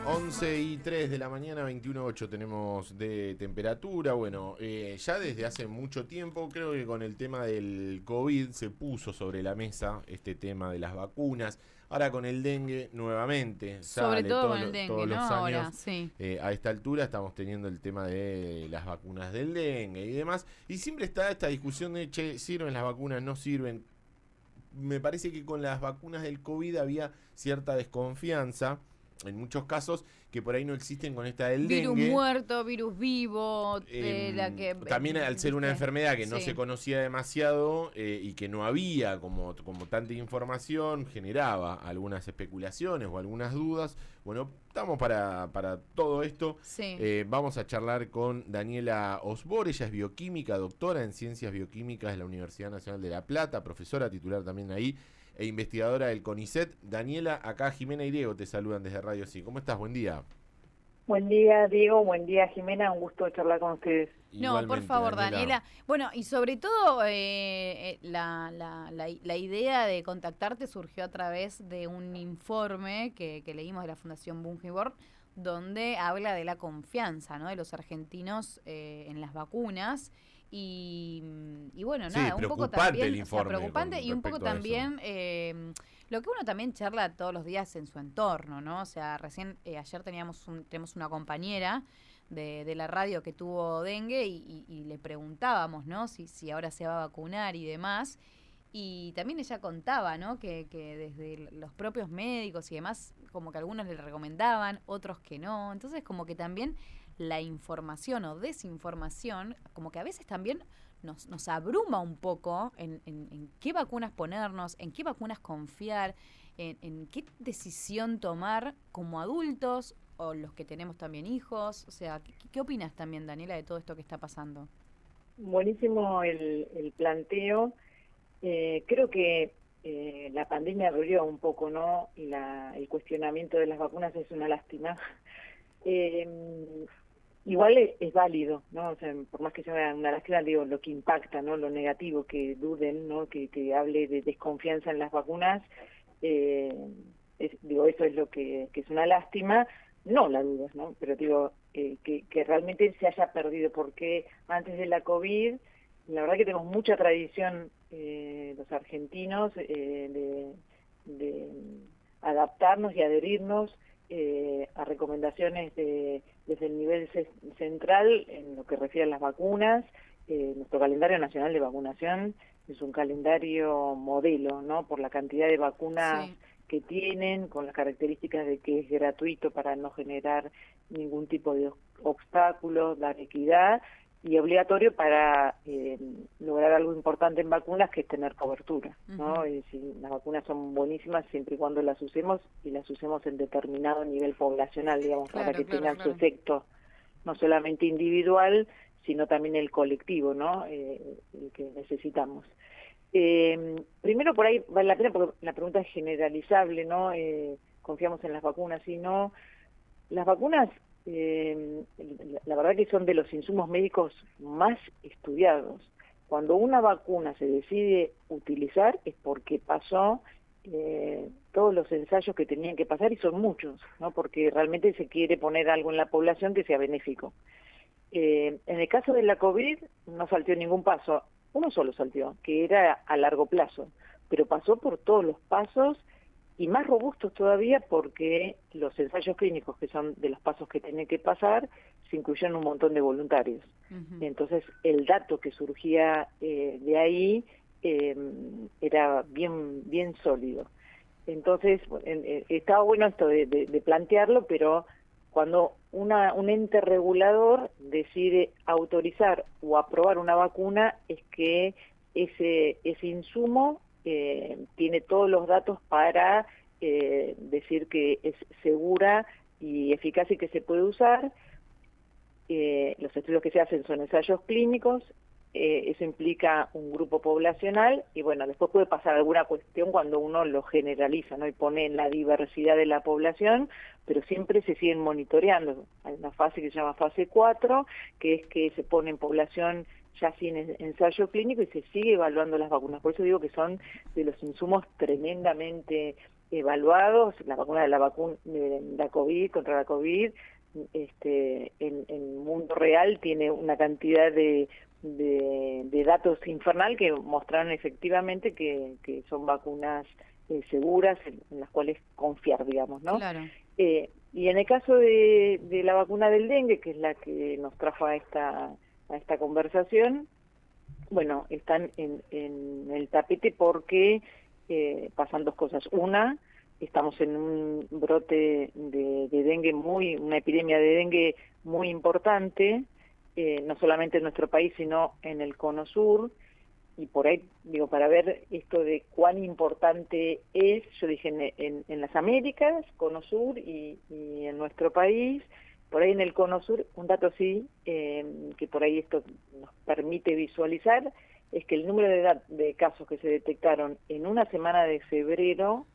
11:03 de la mañana, 21:08 tenemos de temperatura. Bueno, ya desde hace mucho tiempo, creo que con el tema del COVID se puso sobre la mesa este tema de las vacunas. Ahora con el dengue nuevamente Sobre sale todo con el todos dengue, ¿no? los Ahora, años. sí. A esta altura estamos teniendo el tema de las vacunas del dengue y demás. Y siempre está esta discusión de, che, ¿sirven las vacunas? ¿No sirven? Me parece que con las vacunas del COVID había cierta desconfianza, en muchos casos, que por ahí no existen con esta del Virus dengue. muerto, virus vivo, la que, También al ser una ¿viste? enfermedad que no se Sí. conocía demasiado y que no había como tanta información, generaba algunas especulaciones o algunas dudas. Bueno, estamos para todo esto. Sí. Vamos a charlar con Daniela Osbor. Ella es bioquímica, doctora en ciencias bioquímicas de la Universidad Nacional de La Plata, profesora titular también ahí e investigadora del CONICET. Daniela, acá Jimena y Diego te saludan desde Radio Sí. ¿Cómo estás? Buen día. Buen día, Diego. Buen día, Jimena. Un gusto charlar con ustedes. No, por Igualmente, favor, Daniela. Daniela. Bueno, y sobre todo la idea de contactarte surgió a través de un informe que leímos de la Fundación Bungibor, donde habla de la confianza, ¿no?, de los argentinos en las vacunas. Y bueno, Sí, nada, un poco preocupante también, el o sea, informe preocupante con y un poco respecto a eso. también lo que uno también charla todos los días en su entorno, ¿no? O sea, recién ayer tenemos una compañera de la radio que tuvo dengue y le preguntábamos, ¿no?, si ahora se va a vacunar y demás. Y también ella contaba, ¿no?, que desde los propios médicos y demás, como que algunos le recomendaban, otros que no. Entonces, como que también la información o desinformación, como que a veces también nos abruma un poco en qué vacunas ponernos, en qué vacunas confiar, en qué decisión tomar como adultos o los que tenemos también hijos. O sea, ¿qué opinas también, Daniela, de todo esto que está pasando? Buenísimo el planteo. Creo que la pandemia abrió un poco, ¿no? Y el cuestionamiento de las vacunas es una lástima. Eh, Igual es válido, ¿no? O sea, por más que sea una lástima, digo, lo que impacta, ¿no? Lo negativo, que duden, ¿no? Que hable de desconfianza en las vacunas, eh, digo, eso es lo que es una lástima, no la dudas, ¿no? Pero digo, que realmente se haya perdido, porque antes de la COVID, la verdad que tenemos mucha tradición, los argentinos, de adaptarnos y adherirnos a recomendaciones desde el nivel central en lo que refiere a las vacunas. Nuestro calendario nacional de vacunación es un calendario modelo, ¿no? Por la cantidad de vacunas Sí. que tienen, con las características de que es gratuito para no generar ningún tipo de obstáculos, dar equidad, y obligatorio para lograr algo importante en vacunas, que es tener cobertura, ¿no? Uh-huh. Y si las vacunas son buenísimas siempre y cuando las usemos, y las usemos en determinado nivel poblacional, digamos, para Claro, que claro, tengan su claro. efecto no solamente individual, sino también el colectivo, ¿no? El que necesitamos. Primero, por ahí vale la pena, porque la pregunta es generalizable, ¿no? Confiamos en las vacunas y no. Las vacunas, la verdad que son de los insumos médicos más estudiados. Cuando una vacuna se decide utilizar es porque pasó todos los ensayos que tenían que pasar, y son muchos, ¿no? Porque realmente se quiere poner algo en la población que sea benéfico. En el caso de la COVID no salteó ningún paso, uno solo salteó, que era a largo plazo, pero pasó por todos los pasos, y más robustos todavía, porque los ensayos clínicos, que son de los pasos que tienen que pasar, se incluyeron un montón de voluntarios. Uh-huh. Entonces el dato que surgía de ahí era bien sólido. Entonces estaba bueno esto de plantearlo, pero cuando un ente regulador decide autorizar o aprobar una vacuna, es que ese insumo tiene todos los datos para decir que es segura y eficaz y que se puede usar. Los estudios que se hacen son ensayos clínicos, eso implica un grupo poblacional, y bueno, después puede pasar alguna cuestión cuando uno lo generaliza, ¿no? Y pone en la diversidad de la población, pero siempre se siguen monitoreando. Hay una fase que se llama fase 4, que es que se pone en población ya sin ensayo clínico y se sigue evaluando las vacunas. Por eso digo que son de los insumos tremendamente evaluados, la vacuna de la COVID, contra la COVID, en el mundo real tiene una cantidad de datos infernal que mostraron efectivamente que son vacunas seguras en las cuales confiar, digamos, ¿no? Claro. Y en el caso de la vacuna del dengue, que es la que nos trajo a esta conversación, bueno, están en el tapete porque pasan dos cosas. Una, estamos en un brote de dengue una epidemia de dengue muy importante, no solamente en nuestro país, sino en el Cono Sur, y por ahí, digo, para ver esto de cuán importante es, yo dije en las Américas, Cono Sur, y en nuestro país, por ahí en el Cono Sur, un dato sí, que por ahí esto nos permite visualizar, es que el número de casos que se detectaron en una semana de febrero,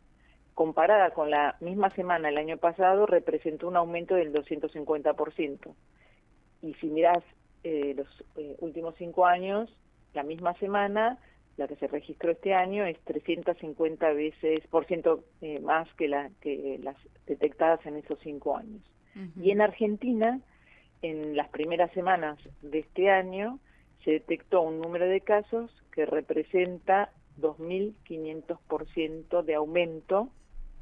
comparada con la misma semana el año pasado, representó un aumento del 250%. Y si mirás los últimos 5 años, la misma semana, la que se registró este año, es 350 veces más que las detectadas en esos 5 años. Uh-huh. Y en Argentina, en las primeras semanas de este año, se detectó un número de casos que representa 2.500% de aumento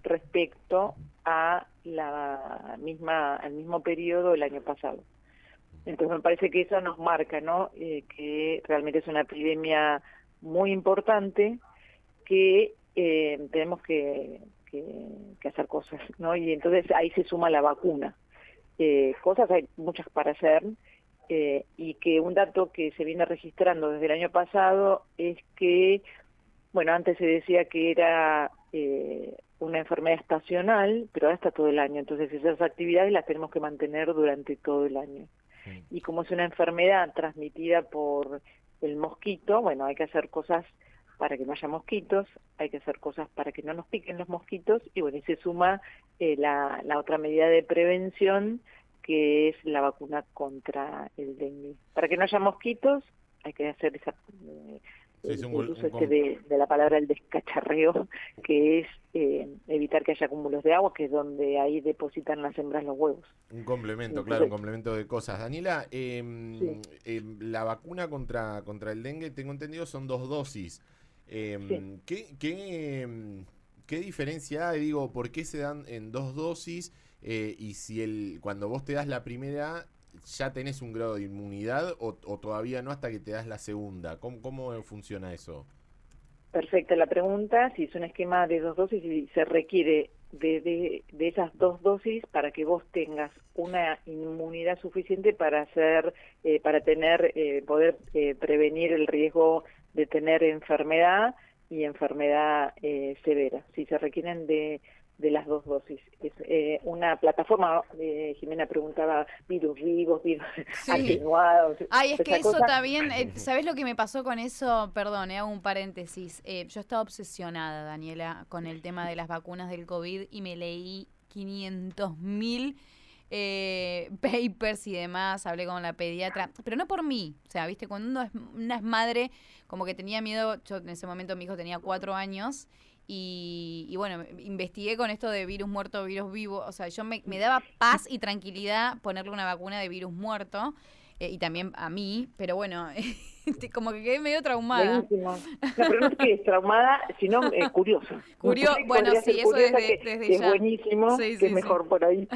respecto a al mismo periodo del año pasado. Entonces me parece que eso nos marca, ¿no? Que realmente es una epidemia muy importante, que tenemos que hacer cosas, ¿no? Y entonces ahí se suma la vacuna. Cosas hay muchas para hacer, y que un dato que se viene registrando desde el año pasado es que, bueno, antes se decía que era una enfermedad estacional, pero ahora está todo el año, entonces esas actividades las tenemos que mantener durante todo el año. Y como es una enfermedad transmitida por el mosquito, bueno, hay que hacer cosas para que no haya mosquitos, hay que hacer cosas para que no nos piquen los mosquitos, y bueno, y se suma la otra medida de prevención, que es la vacuna contra el dengue. Para que no haya mosquitos, hay que hacer el uso de la palabra el descacharreo, que es evitar que haya acúmulos de agua, que es donde ahí depositan las hembras los huevos. Un complemento, Entonces, claro, un complemento de cosas. Daniela, sí. La vacuna contra el dengue, tengo entendido, son 2 dosis. Sí. ¿Qué diferencia hay? Digo, ¿por qué se dan en 2 dosis? Y si cuando vos te das la primera, ¿ya tenés un grado de inmunidad o todavía no hasta que te das la segunda? ¿Cómo funciona eso? Perfecta la pregunta. Si es un esquema de 2 dosis y se requiere de esas 2 dosis para que vos tengas una inmunidad suficiente para poder prevenir el riesgo de tener enfermedad y enfermedad severa. Si se requieren de las 2 dosis. Es una plataforma, Jimena preguntaba, virus vivos, virus atenuados. Ay, es que eso cosa también, ¿sabés lo que me pasó con eso? Perdón, hago un paréntesis. Yo estaba obsesionada, Daniela, con el tema de las vacunas del COVID y me leí 500.000 papers y demás, hablé con la pediatra, pero no por mí, o sea, viste, cuando una es madre, como que tenía miedo. Yo en ese momento mi hijo tenía 4 años y bueno, investigué con esto de virus muerto, virus vivo, o sea, me daba paz y tranquilidad ponerle una vacuna de virus muerto, y también a mí, pero bueno, como que quedé medio traumada. Buenísimo. No, pero no es que es traumada, sino curiosa. Bueno, sí, eso desde es ya. buenísimo, Sí, que es mejor por ahí.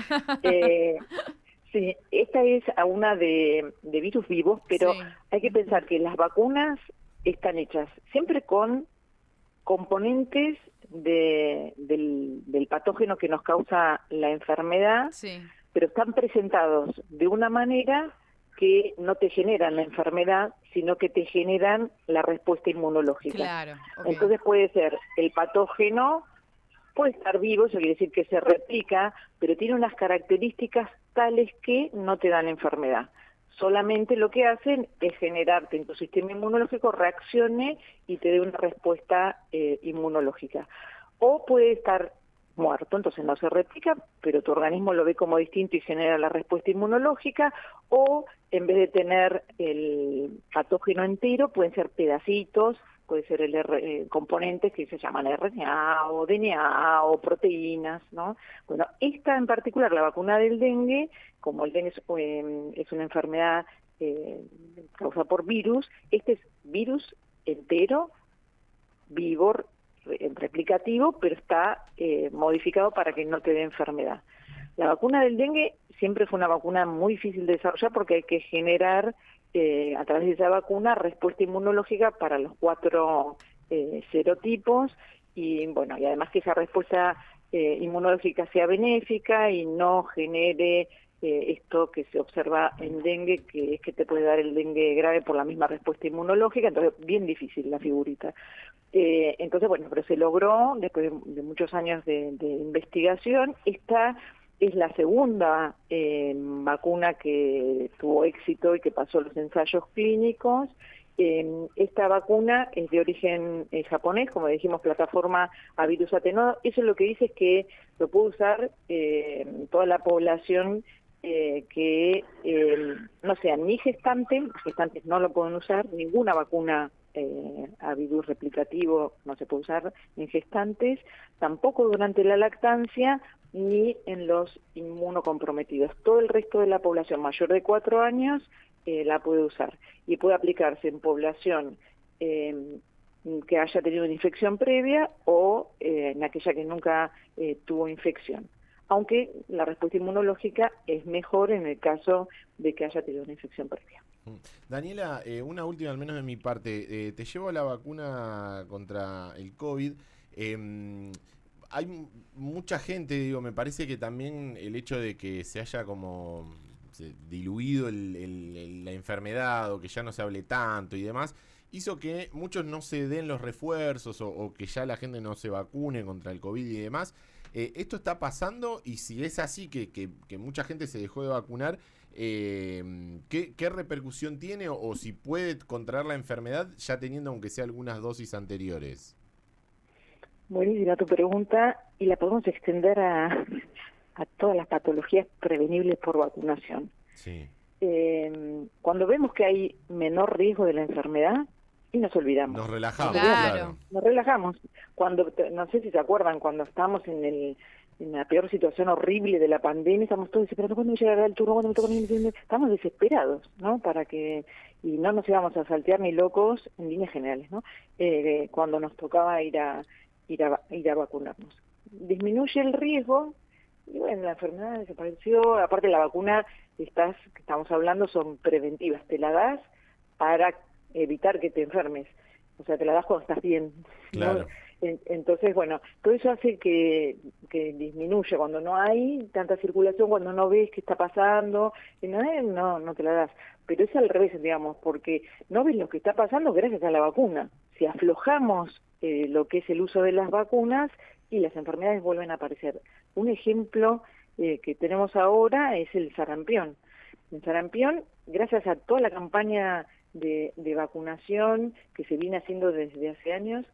Sí, esta es a una de virus vivos, pero Sí. hay que pensar que las vacunas están hechas siempre con componentes del patógeno que nos causa la enfermedad, Sí. pero están presentados de una manera que no te generan la enfermedad, sino que te generan la respuesta inmunológica. Claro, okay. Entonces puede ser el patógeno, puede estar vivo, eso quiere decir que se replica, pero tiene unas características tales que no te dan enfermedad. Solamente lo que hacen es generarte en tu sistema inmunológico reaccione y te dé una respuesta inmunológica. O puede estar muerto, entonces no se replica, pero tu organismo lo ve como distinto y genera la respuesta inmunológica, o en vez de tener el patógeno entero, pueden ser pedacitos, puede ser componentes que se llaman RNA o DNA o proteínas, ¿no? Bueno, esta en particular, la vacuna del dengue, como el dengue es una enfermedad causada por virus, este es virus entero, vivo, replicativo, pero está modificado para que no te dé enfermedad. La vacuna del dengue siempre fue una vacuna muy difícil de desarrollar porque hay que generar a través de esa vacuna respuesta inmunológica para los 4 serotipos y bueno, y además que esa respuesta inmunológica sea benéfica y no genere esto que se observa en dengue, que es que te puede dar el dengue grave por la misma respuesta inmunológica, entonces bien difícil la figurita. Entonces, bueno, pero se logró después de muchos años de investigación. Esta es la segunda vacuna que tuvo éxito y que pasó los ensayos clínicos. Esta vacuna es de origen japonés, como dijimos, plataforma a virus atenuado. Eso lo que dice es que lo puede usar toda la población que no sean ni gestantes no lo pueden usar, ninguna vacuna a virus replicativo no se puede usar en gestantes, tampoco durante la lactancia ni en los inmunocomprometidos. Todo el resto de la población mayor de 4 años la puede usar y puede aplicarse en población que haya tenido una infección previa o en aquella que nunca tuvo infección, aunque la respuesta inmunológica es mejor en el caso de que haya tenido una infección previa. Daniela, una última al menos de mi parte. Te llevo a la vacuna contra el COVID. Hay mucha gente, digo, me parece que también el hecho de que se haya como diluido la enfermedad o que ya no se hable tanto y demás, hizo que muchos no se den los refuerzos o que ya la gente no se vacune contra el COVID y demás. ¿Esto está pasando? Y si es así, que mucha gente se dejó de vacunar, ¿qué repercusión tiene o si puede contraer la enfermedad ya teniendo aunque sea algunas dosis anteriores? Buenísima tu pregunta y la podemos extender a todas las patologías prevenibles por vacunación. Sí. Cuando vemos que hay menor riesgo de la enfermedad, y nos olvidamos. Nos relajamos, Claro. Nos relajamos. Cuando, no sé si se acuerdan, cuando estábamos en la peor situación horrible de la pandemia, estamos todos esperando cuándo llegará el turno, cuándo me toca, estamos desesperados, ¿no? Y no nos íbamos a saltear ni locos en líneas generales, ¿no? Cuando nos tocaba ir a vacunarnos. Disminuye el riesgo y bueno, la enfermedad desapareció. Aparte la vacuna que estamos hablando son preventivas, te la das para evitar que te enfermes, o sea, te la das cuando estás bien, ¿no? Claro. Entonces, bueno, todo eso hace que disminuya cuando no hay tanta circulación, cuando no ves qué está pasando, no te la das. Pero es al revés, digamos, porque no ves lo que está pasando gracias a la vacuna. Si aflojamos lo que es el uso de las vacunas y las enfermedades vuelven a aparecer. Un ejemplo que tenemos ahora es el sarampión. El sarampión, gracias a toda la campaña de vacunación que se viene haciendo desde hace años,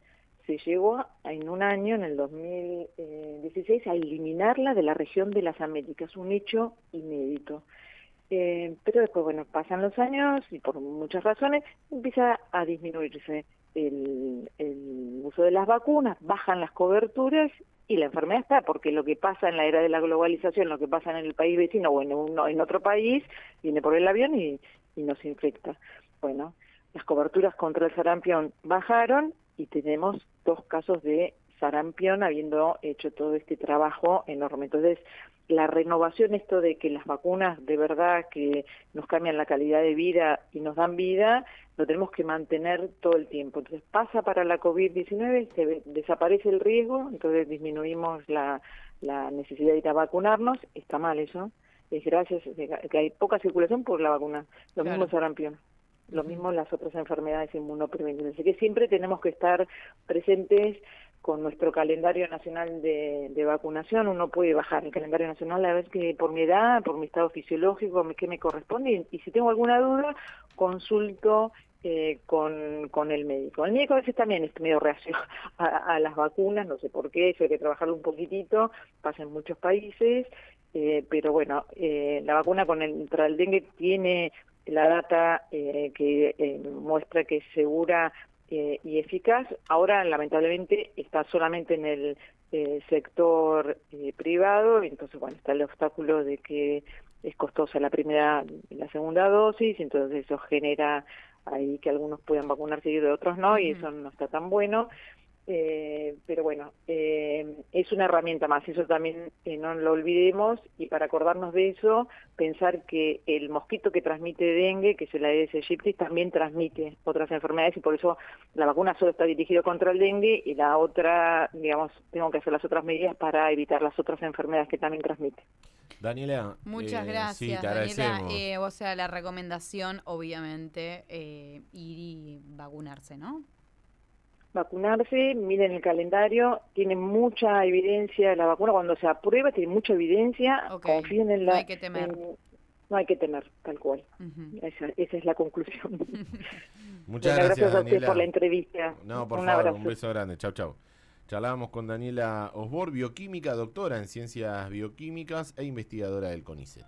se llegó en un año, en el 2016, a eliminarla de la región de las Américas, un hecho inédito. Pero después, bueno, pasan los años y por muchas razones empieza a disminuirse el uso de las vacunas, bajan las coberturas y la enfermedad está, porque lo que pasa en la era de la globalización, lo que pasa en el país vecino o en otro país, viene por el avión y nos infecta. Bueno, las coberturas contra el sarampión bajaron y tenemos 2 casos de sarampión habiendo hecho todo este trabajo enorme. Entonces, la renovación, esto de que las vacunas de verdad que nos cambian la calidad de vida y nos dan vida, lo tenemos que mantener todo el tiempo. Entonces, pasa para la COVID-19, desaparece el riesgo, entonces disminuimos la necesidad de ir a vacunarnos. Está mal eso, es gracias a que hay poca circulación por la vacuna. Lo mismo el sarampión. Lo mismo las otras enfermedades inmunoprevenibles. Así que siempre tenemos que estar presentes con nuestro calendario nacional de vacunación. Uno puede bajar el calendario nacional a ver que por mi edad, por mi estado fisiológico, qué me corresponde. Y si tengo alguna duda, consulto con el médico. El médico a veces también es medio reacio a las vacunas, no sé por qué, eso hay que trabajarlo un poquitito, pasa en muchos países, pero bueno, la vacuna contra el dengue tiene la data que muestra que es segura y eficaz. Ahora, lamentablemente, está solamente en el sector privado, entonces, bueno, está el obstáculo de que es costosa la primera y la segunda dosis, entonces eso genera ahí que algunos puedan vacunarse y otros no, y eso no está tan bueno. Pero bueno, es una herramienta más, eso también no lo olvidemos, y para acordarnos de eso, pensar que el mosquito que transmite dengue, que es el Aedes aegypti, también transmite otras enfermedades, y por eso la vacuna solo está dirigida contra el dengue, y la otra, digamos, tengo que hacer las otras medidas para evitar las otras enfermedades que también transmite. Daniela, muchas gracias, sí, te Daniela. agradecemos. O sea, la recomendación, obviamente, ir y vacunarse, ¿no? Vacunarse, miren el calendario, tiene mucha evidencia la vacuna, cuando se aprueba tiene mucha evidencia, confíen en la... No hay que temer. No hay que temer, tal cual. Esa es la conclusión. Muchas gracias, a Daniela. usted por la entrevista. No, por Un favor, abrazo. un beso grande. Chau, chau. Charlábamos con Daniela Osbor, bioquímica, doctora en ciencias bioquímicas e investigadora del CONICET.